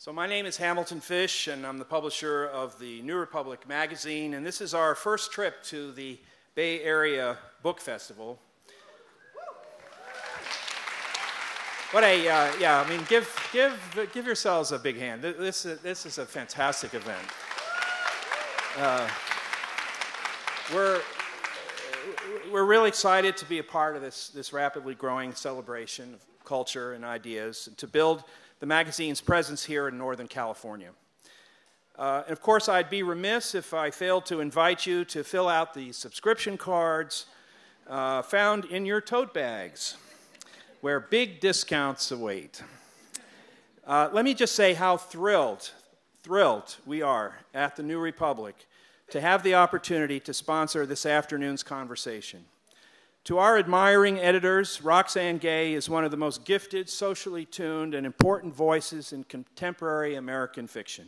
So my name is Hamilton Fish, and I'm the publisher of the New Republic magazine, and this is our first trip to the Bay Area Book Festival. What a, yeah, I mean, give yourselves a big hand. This is a fantastic event. We're really excited to be a part of this rapidly growing celebration of culture and ideas, and to build the magazine's presence here in Northern California. And of course, I'd be remiss if I failed to invite you to fill out the subscription cards found in your tote bags, where big discounts await. Let me just say how thrilled we are at the New Republic to have the opportunity to sponsor this afternoon's conversation. To our admiring editors, Roxane Gay is one of the most gifted, socially tuned, and important voices in contemporary American fiction.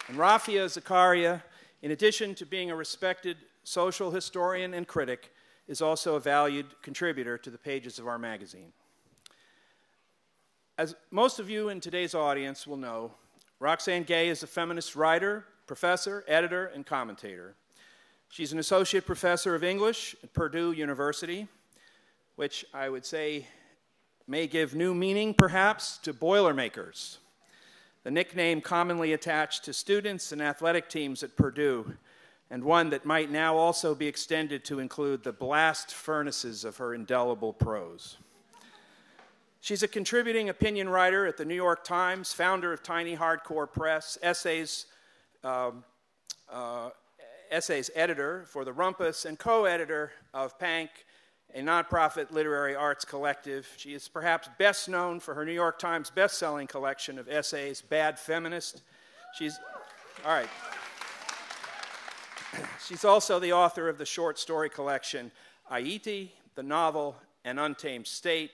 And Rafia Zakaria, in addition to being a respected social historian and critic, is also a valued contributor to the pages of our magazine. As most of you in today's audience will know, Roxane Gay is a feminist writer, professor, editor, and commentator. She's an associate professor of English at Purdue University, which I would say may give new meaning, perhaps, to Boilermakers, the nickname commonly attached to students and athletic teams at Purdue, and one that might now also be extended to include the blast furnaces of her indelible prose. She's a contributing opinion writer at the New York Times, founder of Tiny Hardcore Press, essays editor for the Rumpus, and co-editor of Pank, a nonprofit literary arts collective. She is perhaps best known for her New York Times best-selling collection of essays, Bad Feminist. She's also the author of the short story collection Aiti, the novel, and Untamed State,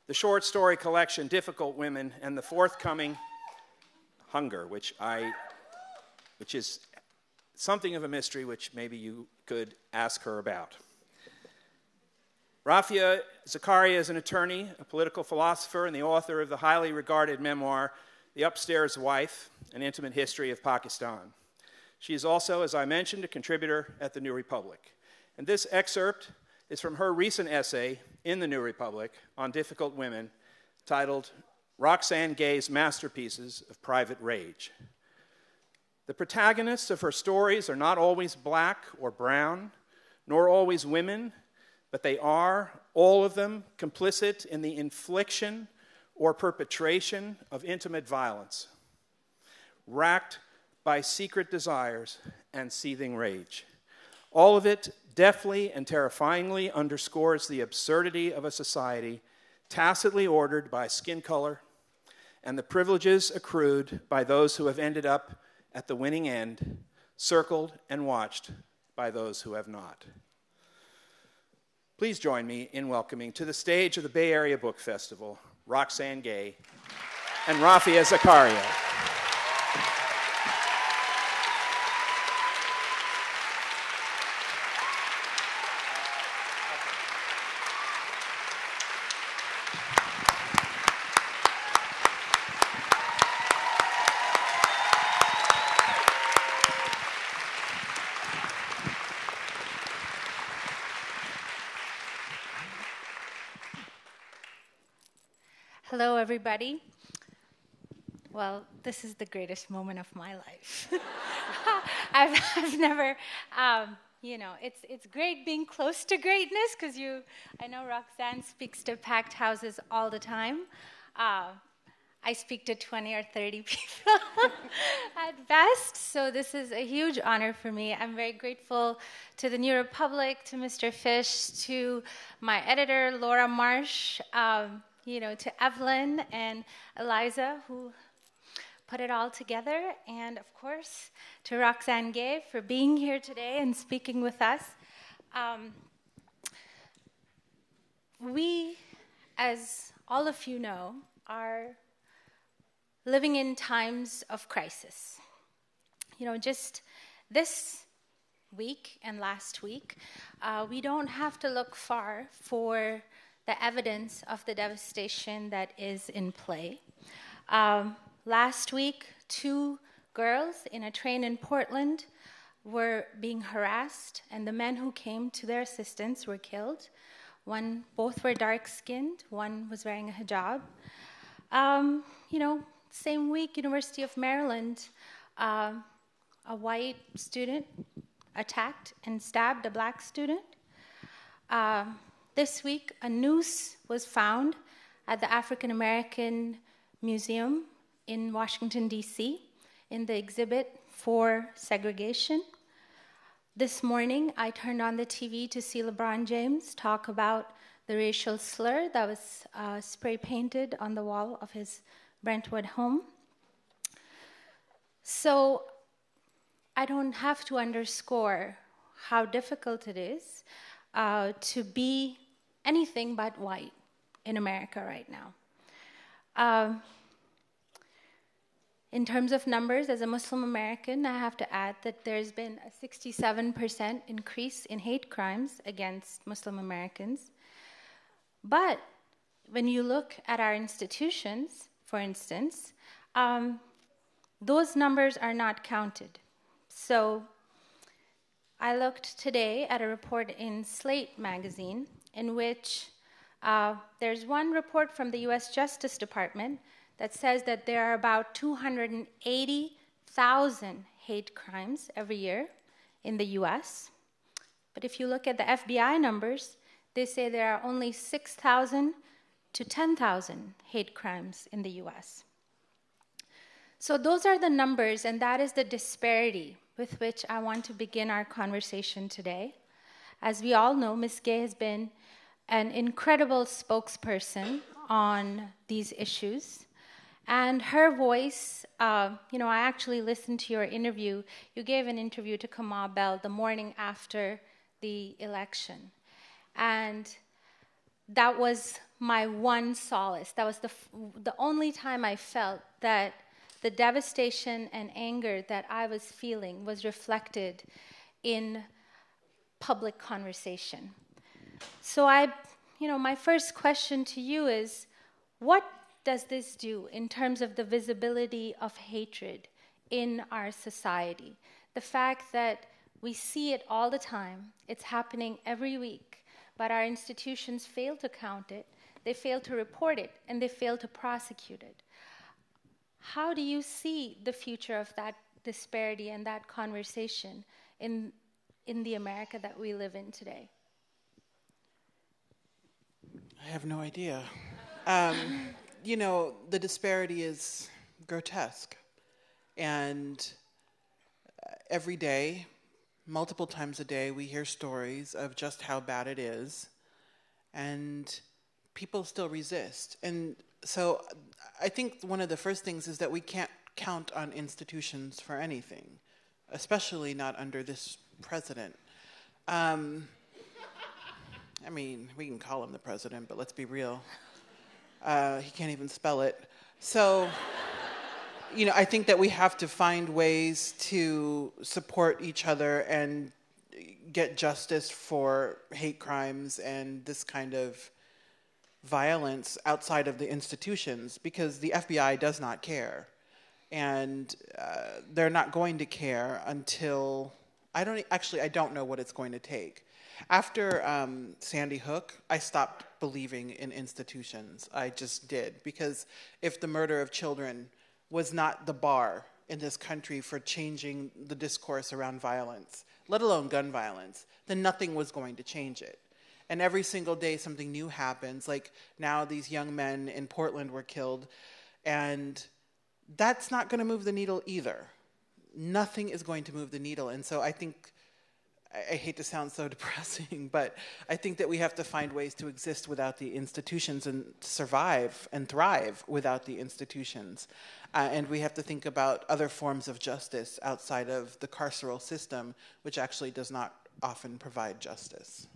the short story collection Difficult Women, and the forthcoming Hunger, which is something of a mystery, which maybe you could ask her about. Rafia Zakaria is an attorney, a political philosopher, and the author of the highly regarded memoir, The Upstairs Wife, An Intimate History of Pakistan. She is also, as I mentioned, a contributor at the New Republic. And this excerpt is from her recent essay in the New Republic on difficult women, titled Roxane Gay's Masterpieces of Private Rage. The protagonists of her stories are not always black or brown, nor always women, but they are, all of them, complicit in the infliction or perpetration of intimate violence, racked by secret desires and seething rage. All of it deftly and terrifyingly underscores the absurdity of a society tacitly ordered by skin color and the privileges accrued by those who have ended up at the winning end, circled and watched by those who have not. Please join me in welcoming to the stage of the Bay Area Book Festival, Roxane Gay and Rafia Zakaria. Hello, everybody. Well, this is the greatest moment of my life. I've never, it's great being close to greatness because I know Roxane speaks to packed houses all the time. I speak to 20 or 30 people at best, so this is a huge honor for me. I'm very grateful to the New Republic, to Mr. Fish, to my editor, Laura Marsh, to Evelyn and Eliza, who put it all together, and of course, to Roxane Gay for being here today and speaking with us. We, as all of you know, are living in times of crisis. Just this week and last week, we don't have to look far for the evidence of the devastation that is in play. Last week, 2 girls in a train in Portland were being harassed, and the men who came to their assistance were killed. Both were dark-skinned, one was wearing a hijab. Same week, University of Maryland, a white student attacked and stabbed a black student. This week, a noose was found at the African American Museum in Washington, D.C., in the exhibit for segregation. This morning, I turned on the TV to see LeBron James talk about the racial slur that was spray painted on the wall of his Brentwood home. So I don't have to underscore how difficult it is to be anything but white in America right now. In terms of numbers, as a Muslim American, I have to add that there's been a 67% increase in hate crimes against Muslim Americans. But when you look at our institutions, for instance, those numbers are not counted. So I looked today at a report in Slate magazine in which there's one report from the US Justice Department that says that there are about 280,000 hate crimes every year in the US. But if you look at the FBI numbers, they say there are only 6,000 to 10,000 hate crimes in the US. So those are the numbers, and that is the disparity with which I want to begin our conversation today. As we all know, Ms. Gay has been an incredible spokesperson on these issues. And her voice, I actually listened to your interview. You gave an interview to Kamal Bell the morning after the election. And that was my one solace. That was the only time I felt that the devastation and anger that I was feeling was reflected in public conversation. So my first question to you is, what does this do in terms of the visibility of hatred in our society? The fact that we see it all the time, it's happening every week, but our institutions fail to count it, they fail to report it, and they fail to prosecute it. How do you see the future of that disparity and that conversation in the America that we live in today? I have no idea. The disparity is grotesque. And every day, multiple times a day, we hear stories of just how bad it is. And people still resist. And so I think one of the first things is that we can't count on institutions for anything, especially not under this president. We can call him the president, but let's be real. He can't even spell it. So, I think that we have to find ways to support each other and get justice for hate crimes and this kind of violence outside of the institutions, because the FBI does not care. And they're not going to care until, I don't know what it's going to take. After Sandy Hook, I stopped believing in institutions. I just did, because if the murder of children was not the bar in this country for changing the discourse around violence, let alone gun violence, then nothing was going to change it. And every single day something new happens, like now these young men in Portland were killed, and that's not going to move the needle either. Nothing is going to move the needle. And so I think, I hate to sound so depressing, but I think that we have to find ways to exist without the institutions and survive and thrive without the institutions. And we have to think about other forms of justice outside of the carceral system, which actually does not often provide justice.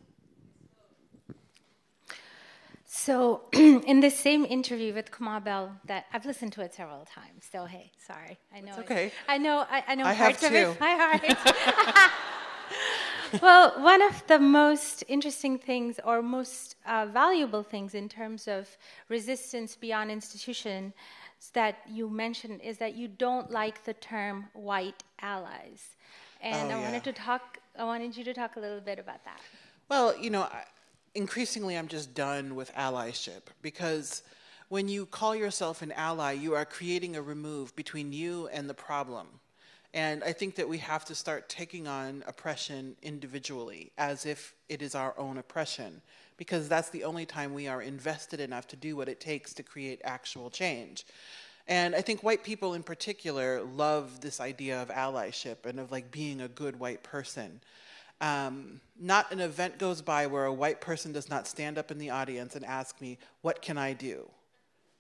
So in the same interview with Kamal Bell, that I've listened to it several times, so hey, sorry. I know. It's okay. I know I parts of too. it by heart. Well, one of the most interesting things or most valuable things in terms of resistance beyond institutions that you mentioned is that you don't like the term white allies. And I wanted you to talk a little bit about that. Well, increasingly I'm just done with allyship, because when you call yourself an ally, you are creating a remove between you and the problem. And I think that we have to start taking on oppression individually as if it is our own oppression, because that's the only time we are invested enough to do what it takes to create actual change. And I think white people in particular love this idea of allyship and of like being a good white person. Not an event goes by where a white person does not stand up in the audience and ask me, what can I do?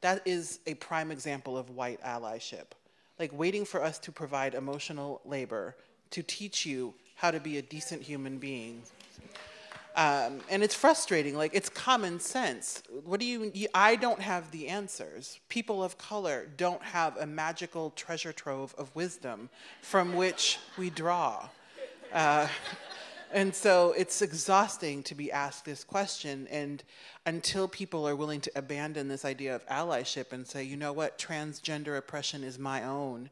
That is a prime example of white allyship. Like waiting for us to provide emotional labor to teach you how to be a decent human being. And it's frustrating, like it's common sense. I don't have the answers. People of color don't have a magical treasure trove of wisdom from which we draw. And so it's exhausting to be asked this question, and until people are willing to abandon this idea of allyship and say, you know what, transgender oppression is my own,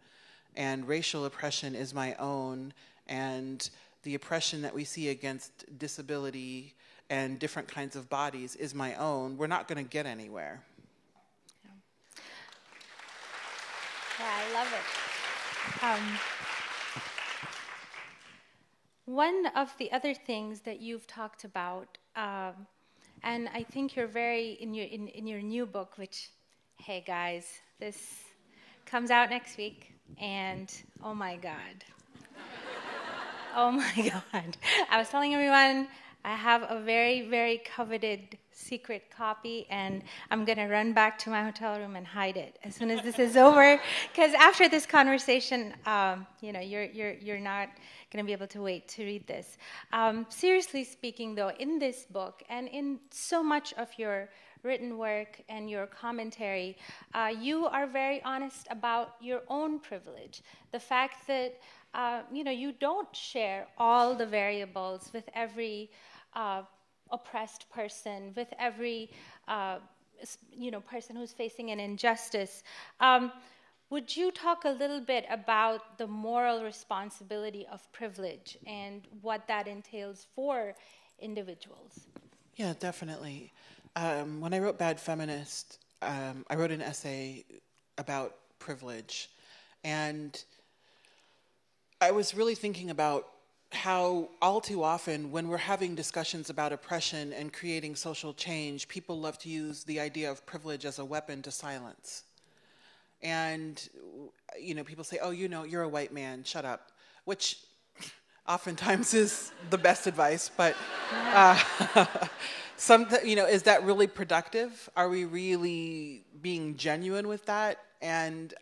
and racial oppression is my own, and the oppression that we see against disability and different kinds of bodies is my own, we're not going to get anywhere. Yeah, I love it. One of the other things that you've talked about, and I think you're very, in your new book, which, hey guys, this comes out next week, and oh my God. Oh my God. I was telling everyone, I have a very, very coveted secret copy, and I'm going to run back to my hotel room and hide it as soon as this is over, because after this conversation, you're not going to be able to wait to read this. Seriously speaking, though, in this book and in so much of your written work and your commentary, you are very honest about your own privilege. The fact that you don't share all the variables with every oppressed person, with every person who's facing an injustice. Would you talk a little bit about the moral responsibility of privilege and what that entails for individuals? Yeah, definitely. When I wrote Bad Feminist, I wrote an essay about privilege, and I was really thinking about how all too often when we're having discussions about oppression and creating social change, people love to use the idea of privilege as a weapon to silence. And, people say, oh, you're a white man, shut up, which oftentimes is the best advice, but is that really productive? Are we really being genuine with that? And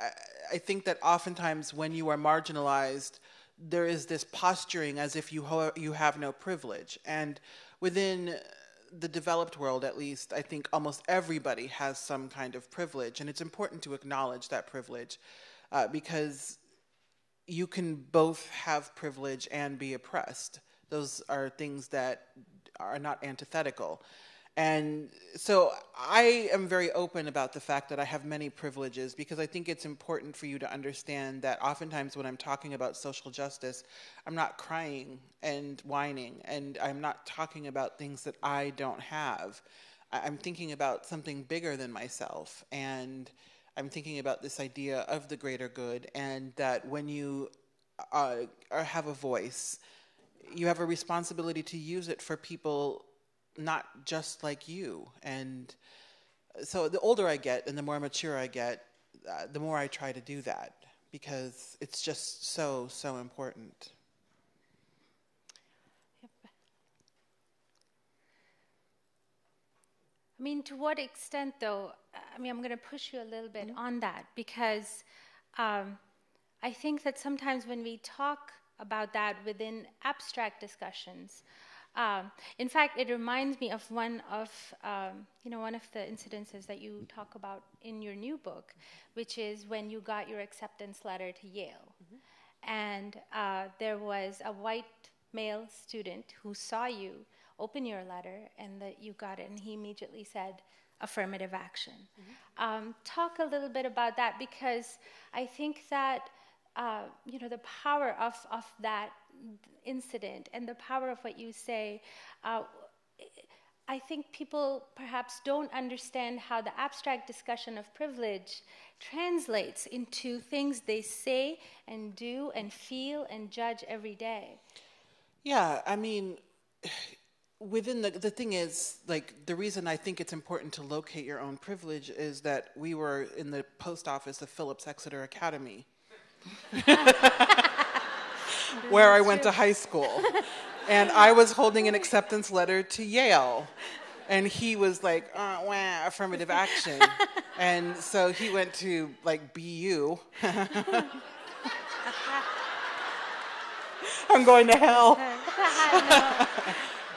I think that oftentimes when you are marginalized, there is this posturing as if you have no privilege. And within the developed world, at least, I think almost everybody has some kind of privilege. And it's important to acknowledge that privilege because you can both have privilege and be oppressed. Those are things that are not antithetical. And so I am very open about the fact that I have many privileges, because I think it's important for you to understand that oftentimes when I'm talking about social justice, I'm not crying and whining, and I'm not talking about things that I don't have. I'm thinking about something bigger than myself, and I'm thinking about this idea of the greater good, and that when you have a voice, you have a responsibility to use it for people not just like you. And so the older I get and the more mature I get, the more I try to do that, because it's just so, so important. Yep. I mean, to what extent, though, I'm going to push you a little bit on that, because I think that sometimes when we talk about that within abstract discussions, in fact, it reminds me of one of the incidences that you talk about in your new book, which is when you got your acceptance letter to Yale. Mm-hmm. And there was a white male student who saw you open your letter and that you got it, and he immediately said, affirmative action. Talk a little bit about that, because I think that the power of that incident and the power of what you say, I think people perhaps don't understand how the abstract discussion of privilege translates into things they say and do and feel and judge every day. Yeah, I mean, within the thing is, like, the reason I think it's important to locate your own privilege is that we were in the post office of Phillips Exeter Academy, where I went to high school. And I was holding an acceptance letter to Yale. And he was like, wah, affirmative action. And so he went to, like, BU. I'm going to hell.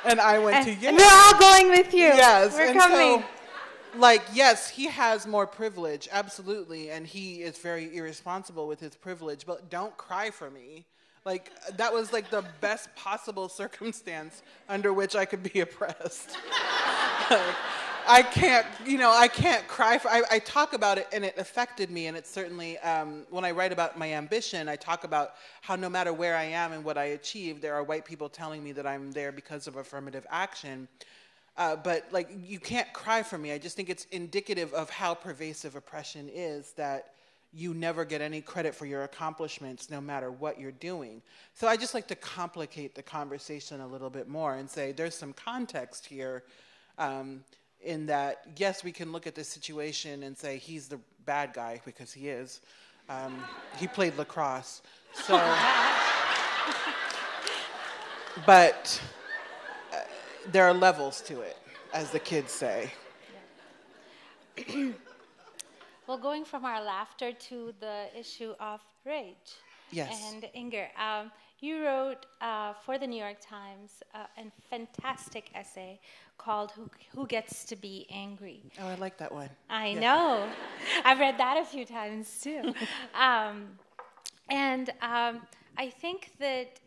And I went to Yale. And we're all going with you. Yes. We're and coming. So, like, yes, he has more privilege, absolutely. And he is very irresponsible with his privilege. But don't cry for me. Like, that was, like, the best possible circumstance under which I could be oppressed. Like, I can't cry for, I talk about it, and it affected me, and it's certainly, when I write about my ambition, I talk about how no matter where I am and what I achieve, there are white people telling me that I'm there because of affirmative action. But, like, you can't cry for me. I just think it's indicative of how pervasive oppression is, that you never get any credit for your accomplishments no matter what you're doing. So I just like to complicate the conversation a little bit more and say there's some context here, in that, yes, we can look at this situation and say he's the bad guy, because he is. He played lacrosse. So, but there are levels to it, as the kids say. Well, going from our laughter to the issue of rage and anger. You wrote for the New York Times a fantastic essay called Who Gets to Be Angry? Oh, I like that one. I know. I've read that a few times, too. And I think that,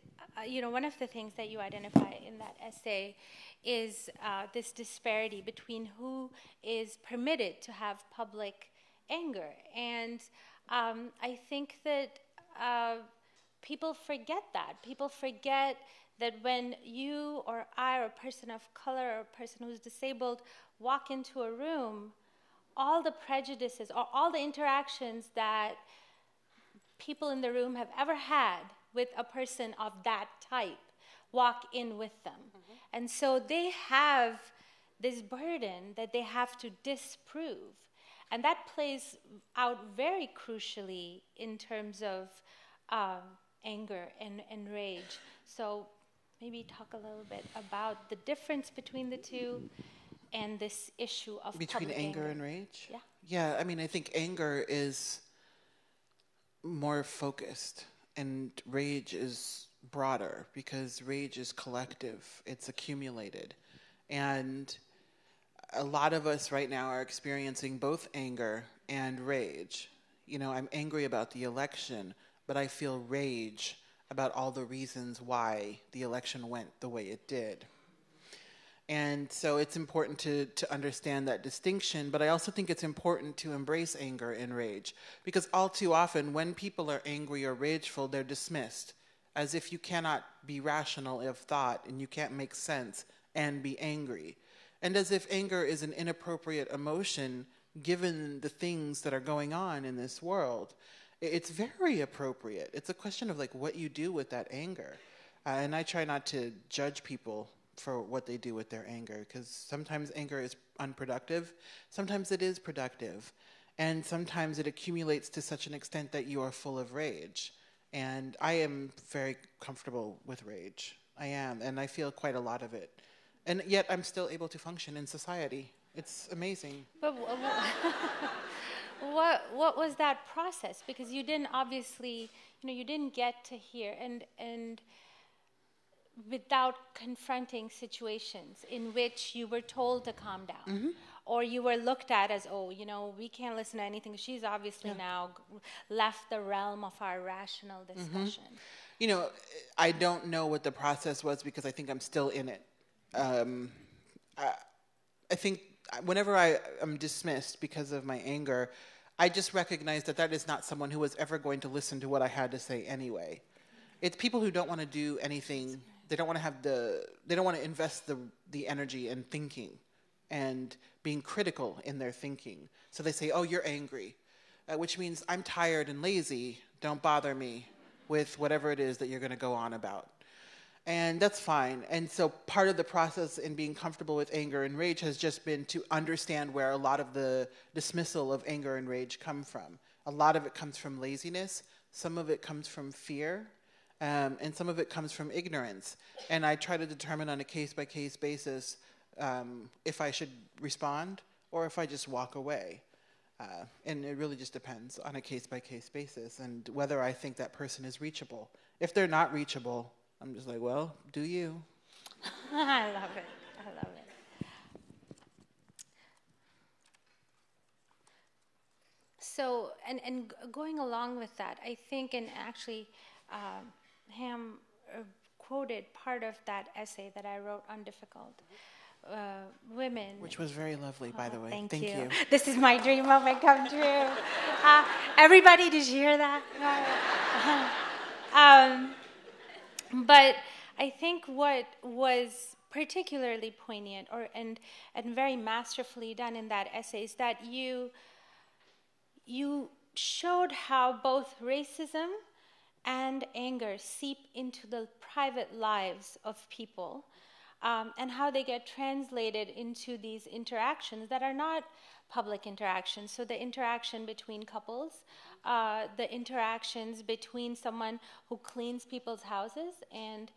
one of the things that you identify in that essay is this disparity between who is permitted to have public anger. And I think that people forget that. People forget that when you or I or a person of color or a person who's disabled walk into a room, all the prejudices or all the interactions that people in the room have ever had with a person of that type walk in with them. Mm-hmm. And so they have this burden that they have to disprove. And that plays out very crucially in terms of anger and rage. So maybe talk a little bit about the difference between the two and this issue of between public anger and rage? Yeah. Yeah, I mean, I think anger is more focused and rage is broader, because rage is collective, it's accumulated. And a lot of us right now are experiencing both anger and rage. I'm angry about the election, but I feel rage about all the reasons why the election went the way it did. And so it's important to understand that distinction, but I also think it's important to embrace anger and rage, because all too often when people are angry or rageful, they're dismissed, as if you cannot be rational of thought and you can't make sense and be angry. And as if anger is an inappropriate emotion given the things that are going on in this world. It's very appropriate. It's a question of, like, what you do with that anger. And I try not to judge people for what they do with their anger, because sometimes anger is unproductive, sometimes it is productive, and sometimes it accumulates to such an extent that you are full of rage. And I am very comfortable with rage. I am, and I feel quite a lot of it. And yet I'm still able to function in society. It's amazing. But what was that process? Because you didn't obviously, you didn't get to hear and without confronting situations in which you were told to calm down. Mm-hmm. Or you were looked at as, we can't listen to anything. She's obviously now left the realm of our rational discussion. I don't know what the process was because I think I'm still in it. I think whenever I am dismissed because of my anger, I just recognize that is not someone who was ever going to listen to what I had to say anyway. It's people who don't want to do anything. They don't want to they don't want to invest the energy in thinking and being critical in their thinking. So they say, oh, you're angry, which means I'm tired and lazy. Don't bother me with whatever it is that you're going to go on about. And that's fine. And so part of the process in being comfortable with anger and rage has just been to understand where a lot of the dismissal of anger and rage come from. A lot of it comes from laziness. Some of it comes from fear. And some of it comes from ignorance. And I try to determine on a case-by-case basis if I should respond or if I just walk away. And it really just depends on a case-by-case basis and whether I think that person is reachable. If they're not reachable, I'm just like, well, do you? I love it. I love it. So, and going along with that, I think, and actually, Ham quoted part of that essay that I wrote on difficult women. Which was very lovely, by the way. Thank you. This is my dream moment come true. Everybody, did you hear that? But I think what was particularly poignant and very masterfully done in that essay is that you showed how both racism and anger seep into the private lives of people, and how they get translated into these interactions that are not public interactions. So the interaction between couples, the interactions between someone who cleans people's houses and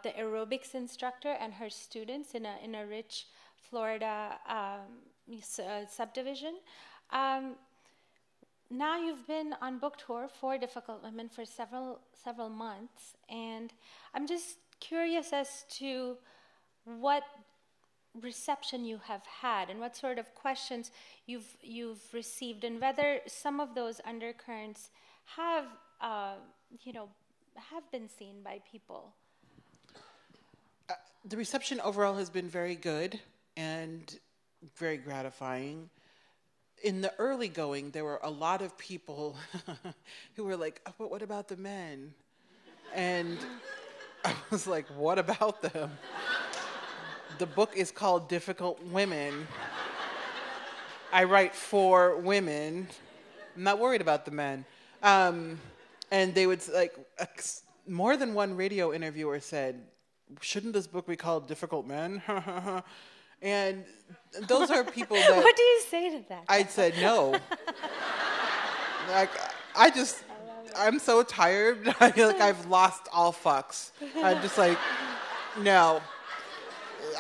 the aerobics instructor and her students in a rich Florida subdivision. Now you've been on book tour for Difficult Women for several months, and I'm just curious as to what reception you have had and what sort of questions you've received, and whether some of those undercurrents have been seen by people. The reception overall has been very good and very gratifying. In the early going, there were a lot of people who were like, oh, but what about the men? And I was like, what about them? The book is called Difficult Women. I write for women. I'm not worried about the men. And they would, more than one radio interviewer said, shouldn't this book be called Difficult Men? And those are people that... What do you say to that? I said no. I'm so tired. I feel like I've lost all fucks. I'm just like, no.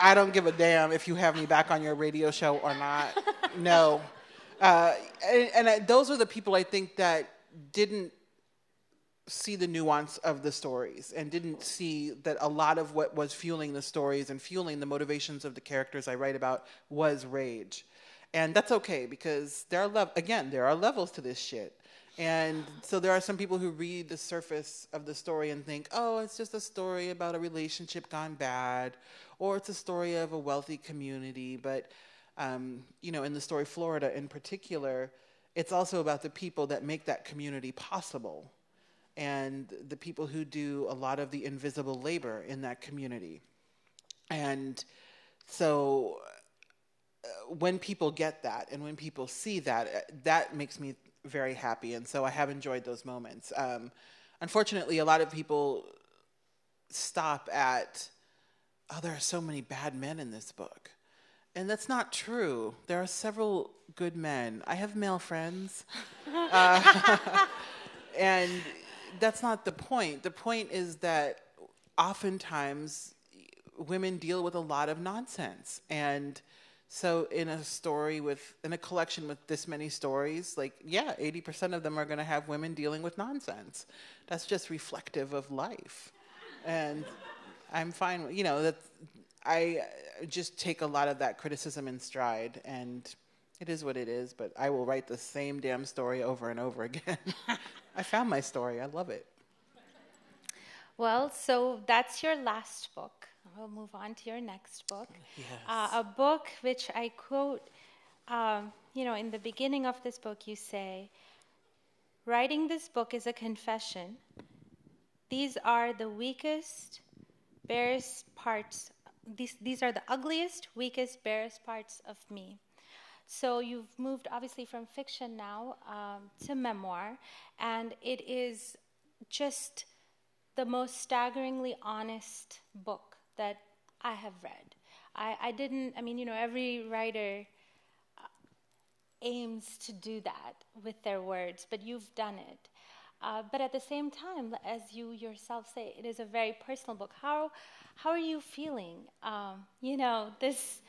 I don't give a damn if you have me back on your radio show or not. No. And those are the people I think that didn't see the nuance of the stories and didn't see that a lot of what was fueling the stories and fueling the motivations of the characters I write about was rage. And that's okay, because there are levels to this shit. And so there are some people who read the surface of the story and think, oh, it's just a story about a relationship gone bad, or it's a story of a wealthy community. But, in the story Florida in particular, it's also about the people that make that community possible and the people who do a lot of the invisible labor in that community. And so when people get that and when people see that, that makes me very happy. And so I have enjoyed those moments. Unfortunately, a lot of people stop at, oh, there are so many bad men in this book. And that's not true. There are several good men. I have male friends. And that's not the point. The point is that oftentimes women deal with a lot of nonsense. And so in a collection with this many stories, 80% of them are going to have women dealing with nonsense. That's just reflective of life. And I'm fine, that I just take a lot of that criticism in stride, and it is what it is, but I will write the same damn story over and over again. I found my story. I love it. Well, so that's your last book. We'll move on to your next book. Yes. A book which I quote, in the beginning of this book, you say, "Writing this book is a confession. These are the weakest, barest parts. These are the ugliest, weakest, barest parts of me." So you've moved obviously from fiction now to memoir, and it is just the most staggeringly honest book that I have read. Every writer aims to do that with their words, but you've done it. But at the same time, as you yourself say, it is a very personal book. How are you feeling, this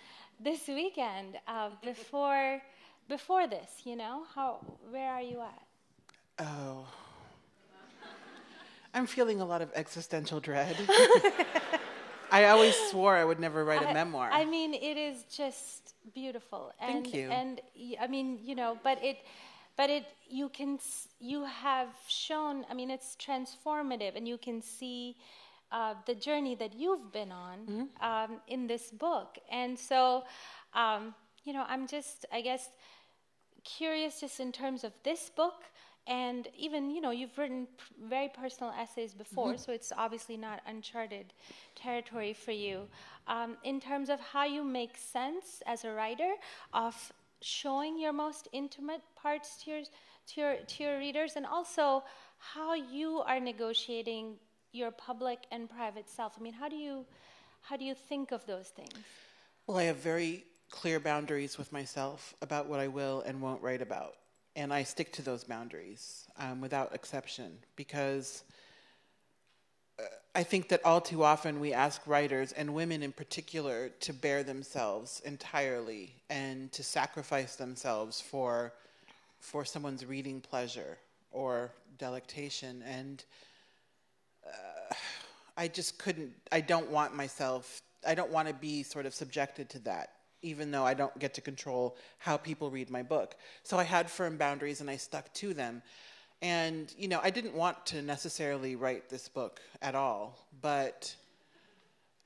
weekend before this, where are you at? Oh. I'm feeling a lot of existential dread. I always swore I would never write a memoir. I mean, it is just beautiful. Thank you. And I mean, you have shown, it's transformative, and you can see the journey that you've been on in this book. And so, I'm just, I guess, curious just in terms of this book. And even, you've written very personal essays before, so it's obviously not uncharted territory for you. In terms of how you make sense as a writer of showing your most intimate parts to your readers, and also how you are negotiating your public and private self. I mean, how do you think of those things? Well, I have very clear boundaries with myself about what I will and won't write about. And I stick to those boundaries without exception, because I think that all too often we ask writers, and women in particular, to bear themselves entirely and to sacrifice themselves for someone's reading pleasure or delectation. And I just couldn't, I don't want to be sort of subjected to that, even though I don't get to control how people read my book. So I had firm boundaries and I stuck to them. And, I didn't want to necessarily write this book at all, but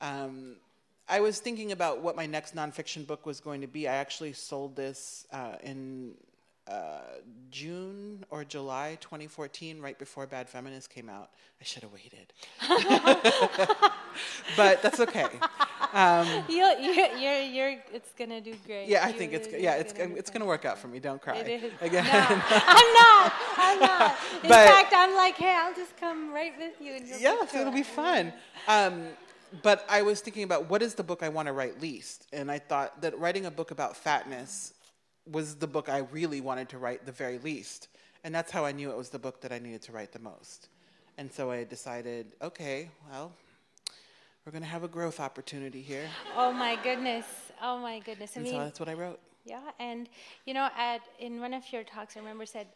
I was thinking about what my next nonfiction book was going to be. I actually sold this in June or July 2014, right before Bad Feminist came out. I should have waited. But that's okay. It's gonna do great. Yeah, I think it's gonna work out for me. Don't cry. It is. Again. No, I'm not. In fact, I'm like, hey, I'll just come right with you. And Yes, it'll be fun. But I was thinking about what is the book I want to write least, and I thought that writing a book about fatness was the book I really wanted to write the very least, and that's how I knew it was the book that I needed to write the most. And so I decided, okay, well, we're going to have a growth opportunity here. Oh my goodness. And so that's what I wrote. Yeah, and in one of your talks, I remember said,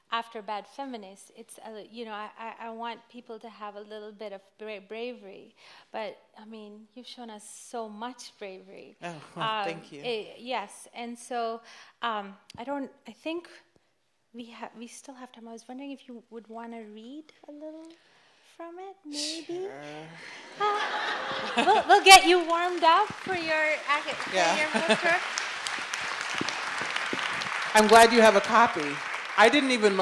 after Bad Feminist, it's I want people to have a little bit of bravery, but I mean, you've shown us so much bravery. Oh, well, thank you. Yes, and so I think we still have time. I was wondering if you would want to read a little from it, maybe. Sure. We'll get you warmed up for your book tour. I'm glad you have a copy. I didn't even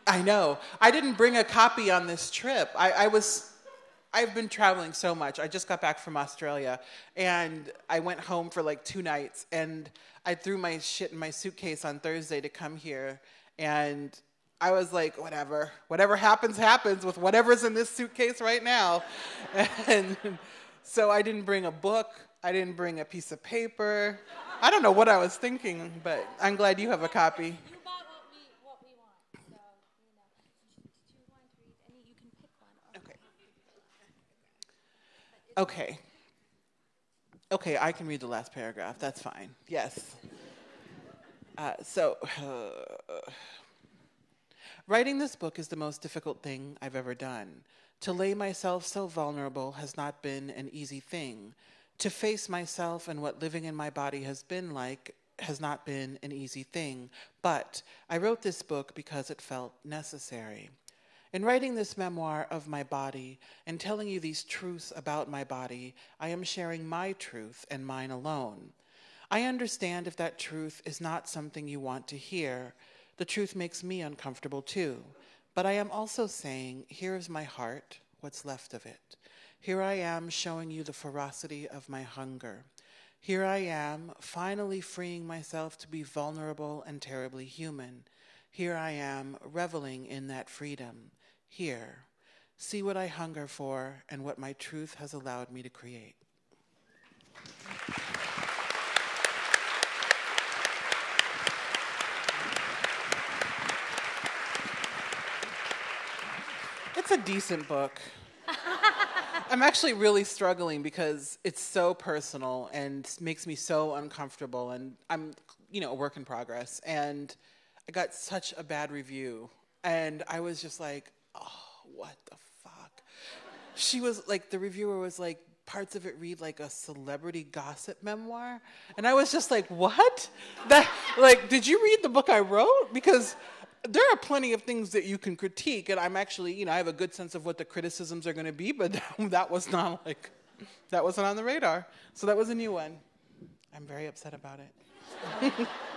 I didn't bring a copy on this trip. I've been traveling so much. I just got back from Australia, and I went home for 2 nights, and I threw my shit in my suitcase on Thursday to come here, and I was like, whatever happens with whatever's in this suitcase right now. And so I didn't bring a book. I didn't bring a piece of paper. I don't know what I was thinking, but I'm glad you have a copy. You bought what we want, so do you want to read any? You can pick one. Okay, I can read the last paragraph. That's fine. Yes. Writing this book is the most difficult thing I've ever done. To lay myself so vulnerable has not been an easy thing. To face myself and what living in my body has been like has not been an easy thing. But I wrote this book because it felt necessary. In writing this memoir of my body and telling you these truths about my body, I am sharing my truth and mine alone. I understand if that truth is not something you want to hear. The truth makes me uncomfortable too. But I am also saying, here is my heart, what's left of it. Here I am showing you the ferocity of my hunger. Here I am finally freeing myself to be vulnerable and terribly human. Here I am reveling in that freedom. Here, see what I hunger for and what my truth has allowed me to create. It's a decent book. I'm actually really struggling because it's so personal and makes me so uncomfortable, and I'm, a work in progress. And I got such a bad review, and I was just like, oh, what the fuck? She was like, the reviewer was like, parts of it read like a celebrity gossip memoir, and I was just like, what? Did you read the book I wrote? Because there are plenty of things that you can critique, and I'm actually, I have a good sense of what the criticisms are going to be, but that wasn't on the radar. So that was a new one. I'm very upset about it.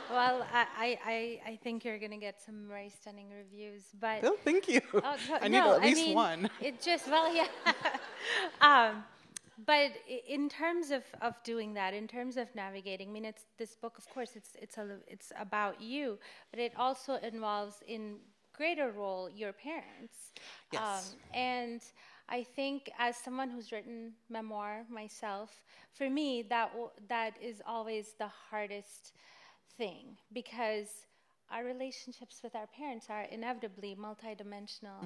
Well, I think you're going to get some very stunning reviews, but... Well, thank you. Oh, I need at least one. It just, yeah. But in terms of doing that, in terms of navigating, it's this book, of course, it's about you, but it also involves, in greater role, your parents. Yes. And I think, as someone who's written memoir myself, for me, that is always the hardest thing, because our relationships with our parents are inevitably multidimensional.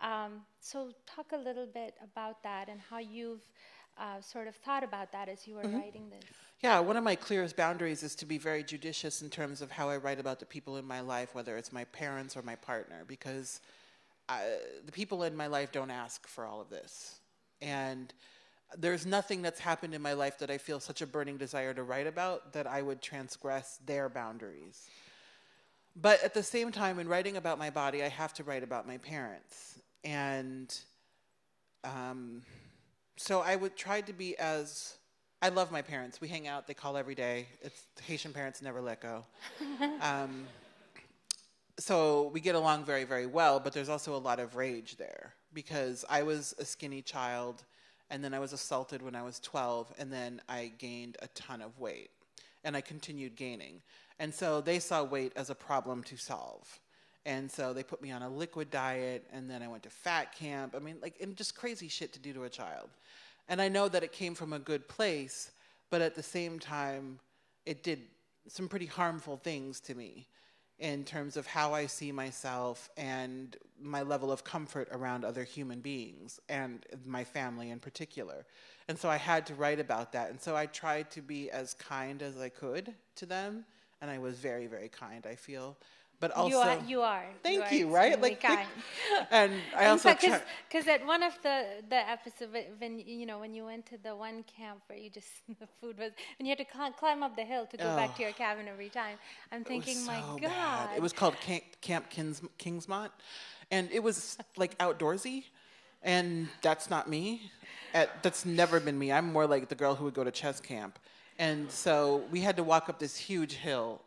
Mm-hmm. So talk a little bit about that and how you've sort of thought about that as you were writing this. Yeah, one of my clearest boundaries is to be very judicious in terms of how I write about the people in my life, whether it's my parents or my partner, because the people in my life don't ask for all of this. And there's nothing that's happened in my life that I feel such a burning desire to write about that I would transgress their boundaries. But at the same time, in writing about my body, I have to write about my parents. And so I would try to be I love my parents. We hang out, they call every day. Haitian parents never let go. So we get along very, very well, but there's also a lot of rage there, because I was a skinny child, and then I was assaulted when I was 12, and then I gained a ton of weight, and I continued gaining. And so they saw weight as a problem to solve. And so they put me on a liquid diet, and then I went to fat camp. And just crazy shit to do to a child. And I know that it came from a good place, but at the same time, it did some pretty harmful things to me in terms of how I see myself and my level of comfort around other human beings, and my family in particular. And so I had to write about that. And so I tried to be as kind as I could to them, and I was very, very kind, I feel. But also, you are. Thank you, right? Kind. And I also because at one of the episodes, when you went to the one camp where the food was, and you had to climb up the hill to go back to your cabin every time. I'm thinking, my God. Bad. It was called Camp Kingsmont, and it was like outdoorsy, and that's not me. That's never been me. I'm more like the girl who would go to chess camp, and so we had to walk up this huge hill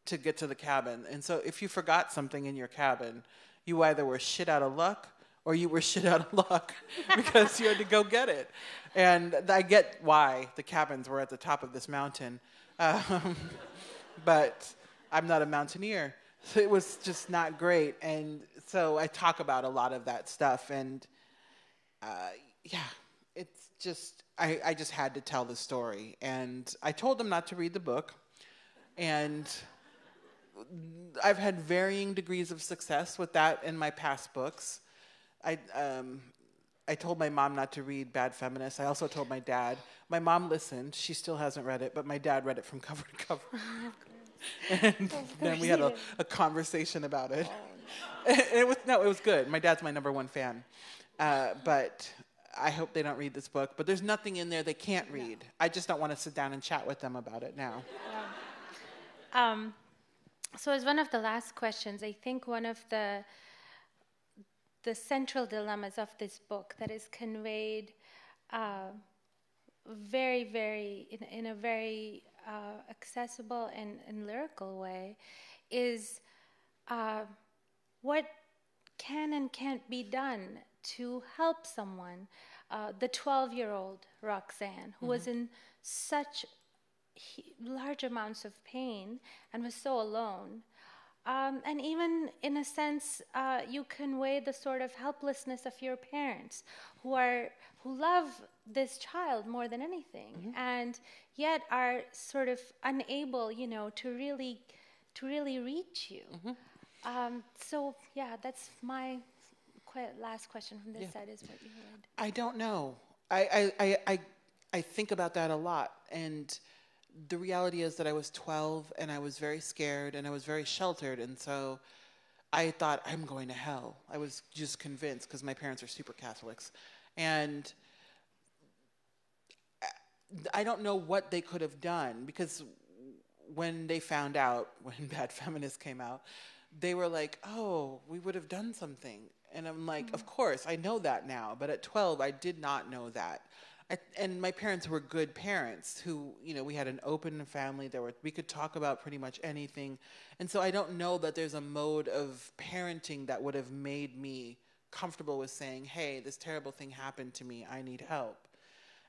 to get to the cabin. And so if you forgot something in your cabin, you either were shit out of luck or you were shit out of luck because you had to go get it. And I get why the cabins were at the top of this mountain. But I'm not a mountaineer. So it was just not great. And so I talk about a lot of that stuff. And it's just, I just had to tell the story. And I told them not to read the book. And I've had varying degrees of success with that in my past books. I told my mom not to read Bad Feminist. I also told my dad. My mom listened. She still hasn't read it, but my dad read it from cover to cover. And then we had a conversation about it. It was good. My dad's my #1 fan. But I hope they don't read this book. But there's nothing in there they can't read. I just don't want to sit down and chat with them about it now. So as one of the last questions, I think one of the the central dilemmas of this book that is conveyed very, very, in a very accessible and lyrical way, is what can and can't be done to help someone. The 12-year-old Roxane, who was in such large amounts of pain and was so alone. And even in a sense, you convey the sort of helplessness of your parents who love this child more than anything, and yet are sort of unable, to really reach you. So yeah, that's my last question from this side. Is what you would. I don't know. I think about that a lot, and the reality is that I was 12 and I was very scared and I was very sheltered, and so I thought, I'm going to hell. I was just convinced because my parents are super Catholics, and I don't know what they could have done, because when they found out, when Bad Feminist came out, they were like, oh, we would have done something. And I'm like, of course, I know that now. But at 12, I did not know that. And my parents were good parents who, we had an open family. We could talk about pretty much anything. And so I don't know that there's a mode of parenting that would have made me comfortable with saying, hey, this terrible thing happened to me. I need help.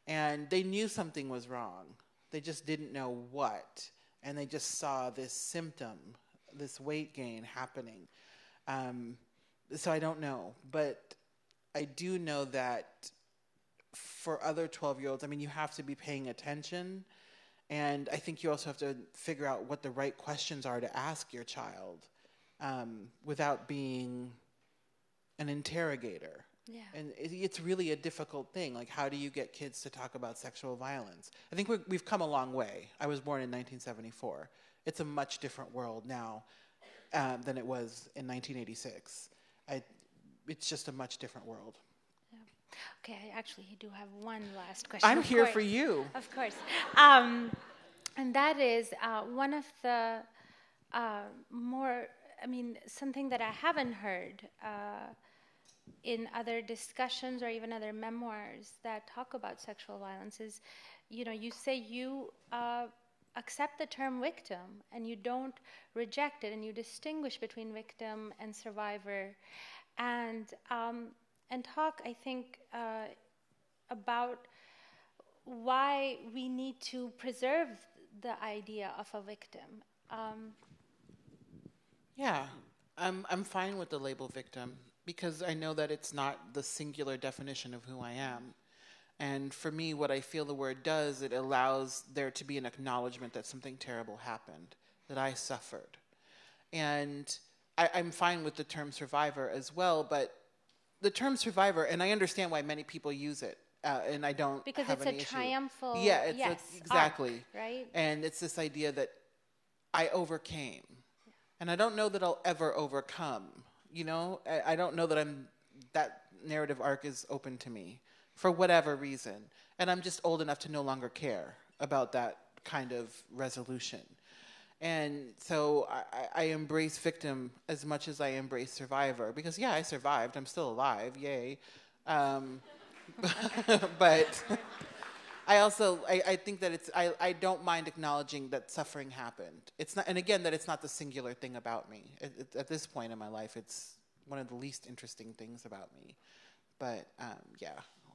And they knew something was wrong. They just didn't know what. And they just saw this symptom, this weight gain happening. So I don't know. But I do know that for other 12-year-olds, you have to be paying attention. And I think you also have to figure out what the right questions are to ask your child without being an interrogator. Yeah. And it's really a difficult thing. Like, how do you get kids to talk about sexual violence? I think we've come a long way. I was born in 1974. It's a much different world now than it was in 1986. It's just a much different world. Yeah. Okay, I actually do have one last question. I'm here for you. Of course. And that is one of the more, something that I haven't heard in other discussions or even other memoirs that talk about sexual violence is, you say you accept the term victim and you don't reject it, and you distinguish between victim and survivor, and talk, I think, about why we need to preserve the idea of a victim. Yeah, I'm fine with the label victim, because I know that it's not the singular definition of who I am. And for me, what I feel the word does, it allows there to be an acknowledgement that something terrible happened, that I suffered. And I'm fine with the term survivor as well, but the term survivor, and I understand why many people use it, and I don't because have any issue. Because it's a triumphal, exactly. Arc, right? And it's this idea that I overcame. And I don't know that I'll ever overcome. I don't know that that narrative arc is open to me for whatever reason. And I'm just old enough to no longer care about that kind of resolution. And so I embrace victim as much as I embrace survivor, because I survived. I'm still alive. Yay. But I also, I think that I don't mind acknowledging that suffering happened. It's not, and again, that it's not the singular thing about me. At this point in my life, it's one of the least interesting things about me. But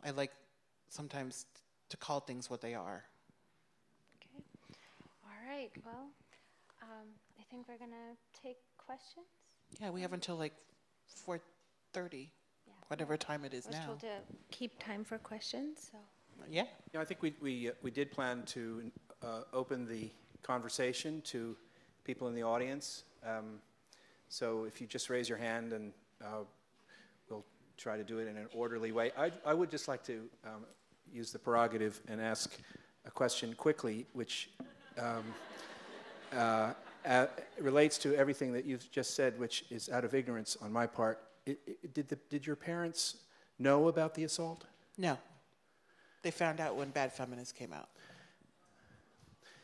I like sometimes to call things what they are. Okay. All right. Well, I think we're gonna take questions. Yeah, we have until 4:30, whatever time it is now. I was told to keep time for questions, so. Yeah. I think we did plan to open the conversation to people in the audience. So if you just raise your hand, and we'll try to do it in an orderly way. I would just like to use the prerogative and ask a question quickly, which relates to everything that you've just said, which is out of ignorance on my part. Did your parents know about the assault? No. They found out when Bad Feminist came out.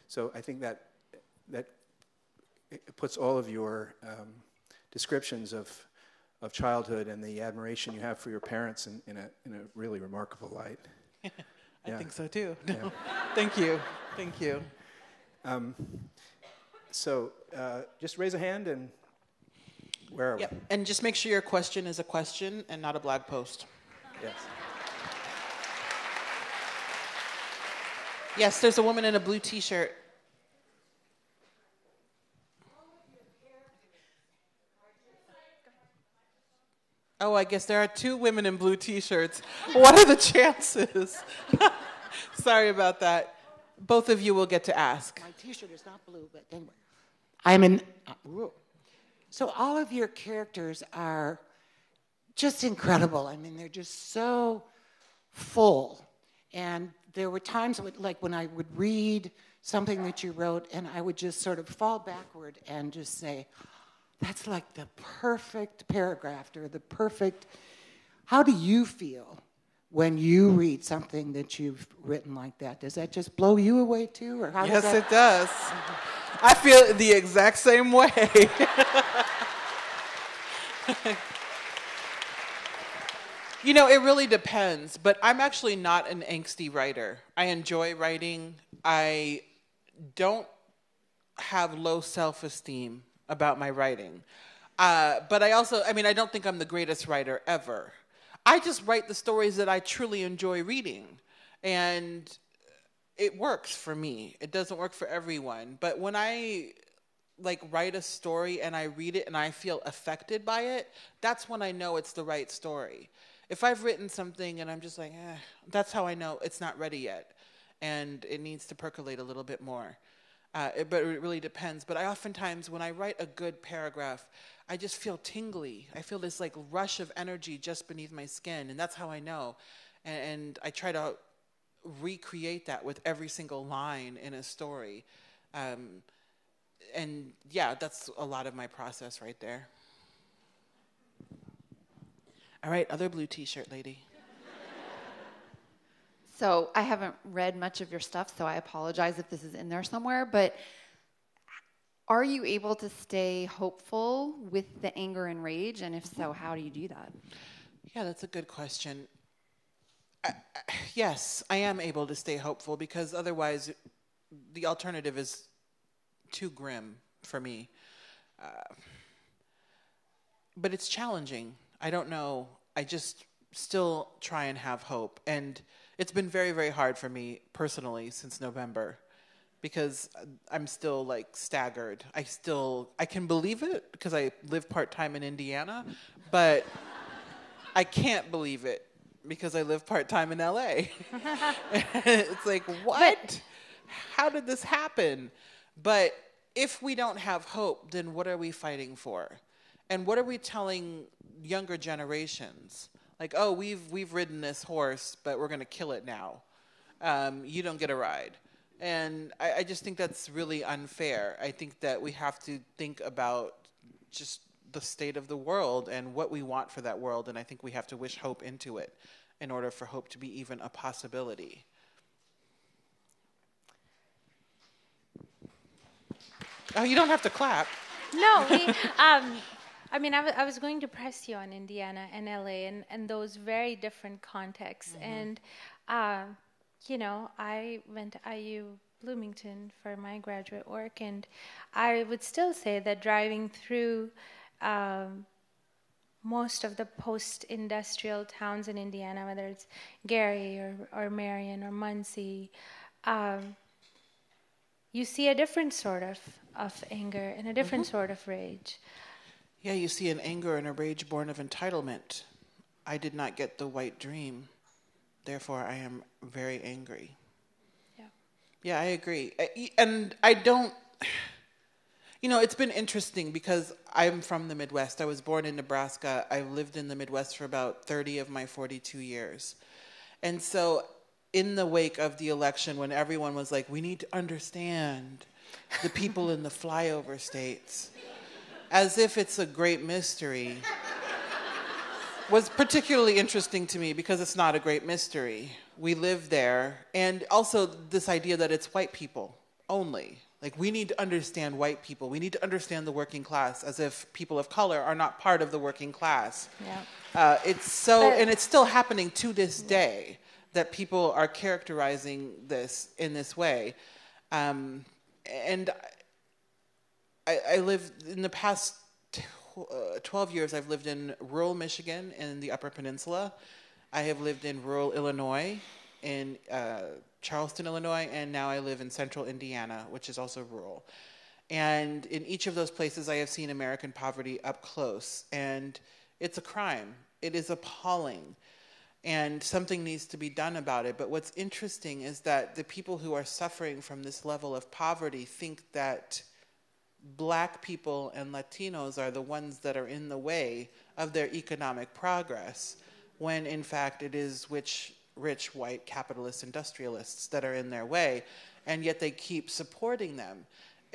So I think that it puts all of your descriptions of of childhood and the admiration you have for your parents in a really remarkable light. I think so too. Yeah. Thank you. Thank you. So just raise a hand and where are we? And just make sure your question is a question and not a blog post. Yes. Yes, there's a woman in a blue t-shirt. Oh, I guess there are two women in blue t-shirts. What are the chances? Sorry about that. Both of you will get to ask. My t-shirt is not blue, but anyway. I'm in... So all of your characters are just incredible. I mean, they're just so full. And there were times like when I would read something that you wrote and I would just sort of fall backward and just say, that's like the perfect paragraph or the perfect... How do you feel when you read something that you've written like that? Does that just blow you away too? Or how Yes, does that... it does. I feel the exact same way. You know, it really depends, but I'm actually not an angsty writer. I enjoy writing. I don't have low self-esteem about my writing. But I don't think I'm the greatest writer ever. I just write the stories that I truly enjoy reading. And it works for me. It doesn't work for everyone. But when I write a story and I read it and I feel affected by it, that's when I know it's the right story. If I've written something and I'm just like, that's how I know it's not ready yet. And it needs to percolate a little bit more. But it really depends. But I oftentimes, when I write a good paragraph, I just feel tingly. I feel this rush of energy just beneath my skin. And that's how I know. And I try to recreate that with every single line in a story. And yeah, that's a lot of my process right there. All right, other blue t-shirt lady. So I haven't read much of your stuff, so I apologize if this is in there somewhere, but are you able to stay hopeful with the anger and rage? And if so, how do you do that? Yeah, that's a good question. Yes, I am able to stay hopeful because otherwise the alternative is too grim for me. But it's challenging. I don't know. I just still try and have hope. And it's been very, very hard for me personally since November because I'm still staggered. I can believe it because I live part-time in Indiana, but I can't believe it because I live part-time in LA. It's like, what? How did this happen? But if we don't have hope, then what are we fighting for? And what are we telling younger generations? Like, oh, we've ridden this horse, but we're going to kill it now. You don't get a ride. And I just think that's really unfair. I think that we have to think about just the state of the world and what we want for that world. And I think we have to wish hope into it in order for hope to be even a possibility. Oh, you don't have to clap. No, I was going to press you on Indiana and LA and those very different contexts. Mm-hmm. And, I went to IU Bloomington for my graduate work, and I would still say that driving through most of the post-industrial towns in Indiana, whether it's Gary or Marion or Muncie, you see a different sort of anger and a different sort of rage. Yeah, you see an anger and a rage born of entitlement. I did not get the white dream. Therefore, I am very angry. Yeah. Yeah, I agree. And I don't... it's been interesting because I'm from the Midwest. I was born in Nebraska. I lived in the Midwest for about 30 of my 42 years. And so in the wake of the election, when everyone was like, we need to understand the people in the flyover states, as if it's a great mystery, was particularly interesting to me because it's not a great mystery. We live there. And also this idea that it's white people only. Like, we need to understand white people. We need to understand the working class, as if people of color are not part of the working class. Yeah. And it's still happening to this day, that people are characterizing this in this way. And I lived, in the past 12 years, I've lived in rural Michigan in the Upper Peninsula. I have lived in rural Illinois, in Charleston, Illinois, and now I live in central Indiana, which is also rural. And in each of those places, I have seen American poverty up close. And it's a crime. It is appalling. And something needs to be done about it. But what's interesting is that the people who are suffering from this level of poverty think that Black people and Latinos are the ones that are in the way of their economic progress, when in fact it is rich white capitalist industrialists that are in their way, and yet they keep supporting them.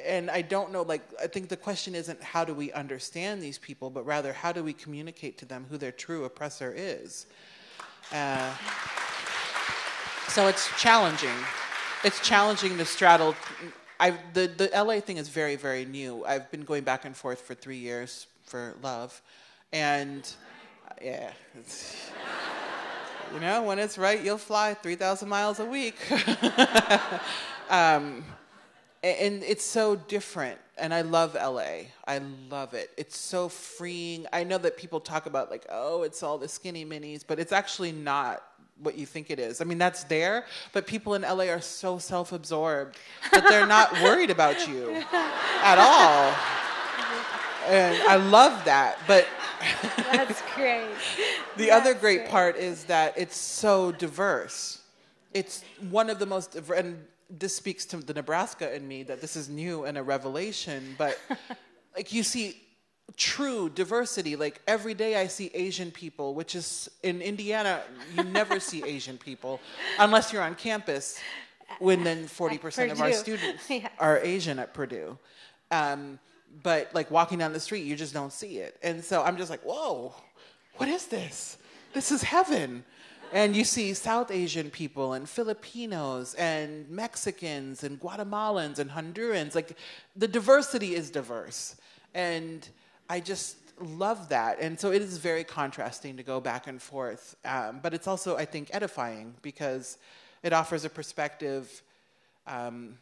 And I don't know, I think the question isn't how do we understand these people, but rather how do we communicate to them who their true oppressor is. So it's challenging. It's challenging to straddle. The LA thing is very, very new. I've been going back and forth for 3 years for love. And yeah, when it's right, you'll fly 3,000 miles a week. And it's so different. And I love LA. I love it. It's so freeing. I know that people talk about it's all the skinny minis, but it's actually not what you think it is. I mean, that's there, but people in LA are so self-absorbed that they're not worried about you at all. And I love that, but That's great. the other great part is that it's so diverse. It's one of the most, and this speaks to the Nebraska in me, that this is new and a revelation, but you see true diversity. Every day I see Asian people, which is, in Indiana, you never see Asian people unless you're on campus, when then 40% of our students are Asian at Purdue. But walking down the street, you just don't see it. And so I'm just whoa, what is this? This is heaven. And you see South Asian people and Filipinos and Mexicans and Guatemalans and Hondurans. The diversity is diverse. And I just love that. And so it is very contrasting to go back and forth. But it's also, I think, edifying, because it offers a perspective. I'm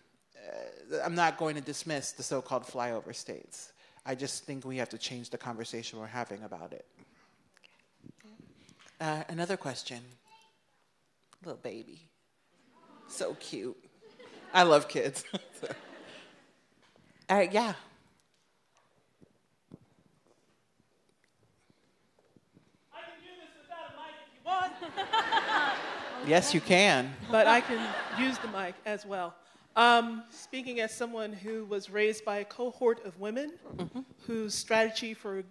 not going to dismiss the so-called flyover states. I just think we have to change the conversation we're having about it. Another question. Little baby. So cute. I love kids. All right, yeah. I can do this without a mic if you want. Yes, you can. But I can use the mic as well. Speaking as someone who was raised by a cohort of women whose strategy for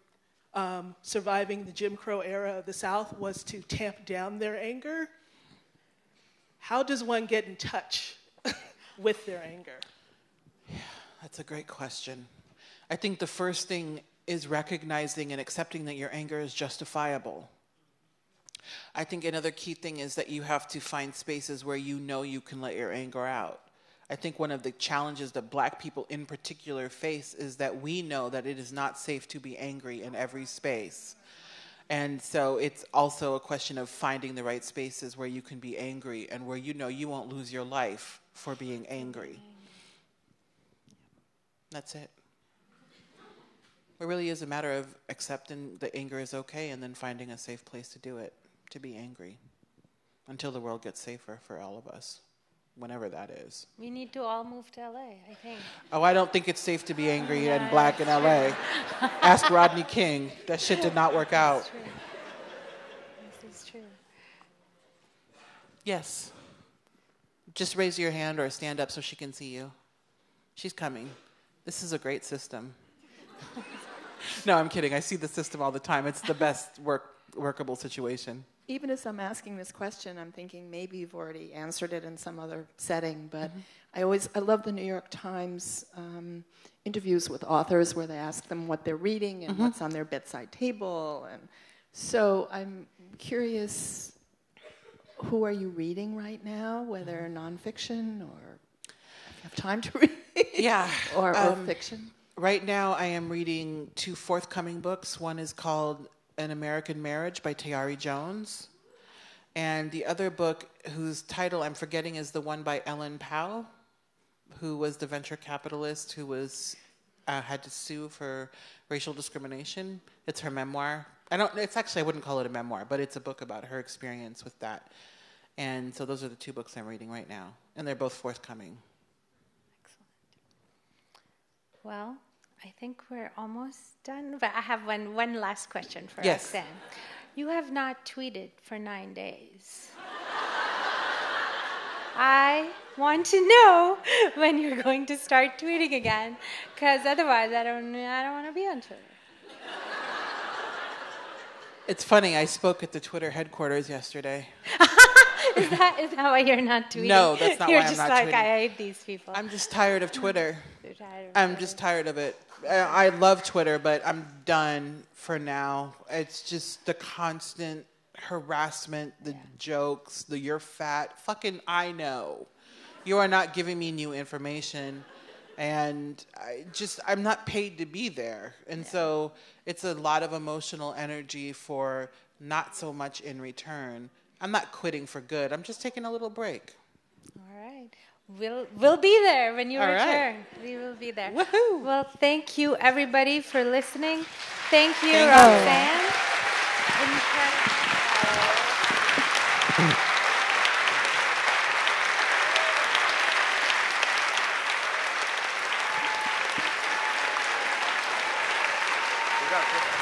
surviving the Jim Crow era of the South was to tamp down their anger, how does one get in touch with their anger? Yeah, that's a great question. I think the first thing is recognizing and accepting that your anger is justifiable. I think another key thing is that you have to find spaces where you know you can let your anger out. I think one of the challenges that Black people in particular face is that we know that it is not safe to be angry in every space. And so it's also a question of finding the right spaces where you can be angry and where you know you won't lose your life for being angry. That's it. It really is a matter of accepting that anger is okay and then finding a safe place to do it, to be angry, until the world gets safer for all of us, whenever that is. We need to all move to LA, I think. Oh, I don't think it's safe to be angry and Black in LA. Ask Rodney King. That shit did not work out. True. This is true. Yes. Just raise your hand or stand up so she can see you. She's coming. This is a great system. No, I'm kidding. I see the system all the time. It's the best workable situation. Even as I'm asking this question, I'm thinking maybe you've already answered it in some other setting, but I love the New York Times interviews with authors where they ask them what they're reading and what's on their bedside table. And so I'm curious, who are you reading right now, whether nonfiction or if you have time to read? Yeah. Or fiction? Right now, I am reading 2 forthcoming books. One is called An American Marriage by Tayari Jones. And the other book, whose title I'm forgetting, is the one by Ellen Powell, who was the venture capitalist who was had to sue for racial discrimination. It's her memoir. I wouldn't call it a memoir, but it's a book about her experience with that. And so those are the 2 books I'm reading right now. And they're both forthcoming. Well, I think we're almost done, but I have one last question for Yes. Roxane. You have not tweeted for 9 days. I want to know when you're going to start tweeting again, because otherwise I don't want to be on Twitter. It's funny, I spoke at the Twitter headquarters yesterday. Is that why you're not tweeting? No, that's not you're why I'm not tweeting. You're just like, tweeting. I hate these people. I'm just tired of Twitter. You're tired of I'm Twitter. just tired of it. I love Twitter, but I'm done for now. It's just the constant harassment, the jokes, the you're fat. Fucking I know. You are not giving me new information. And I'm not paid to be there. And so it's a lot of emotional energy for not so much in return. I'm not quitting for good. I'm just taking a little break. All right. We'll be there when you All return. right. We will be there. Woohoo! Well, thank you everybody for listening. Thank you, Thank you. Roxane. Incredible. We got this.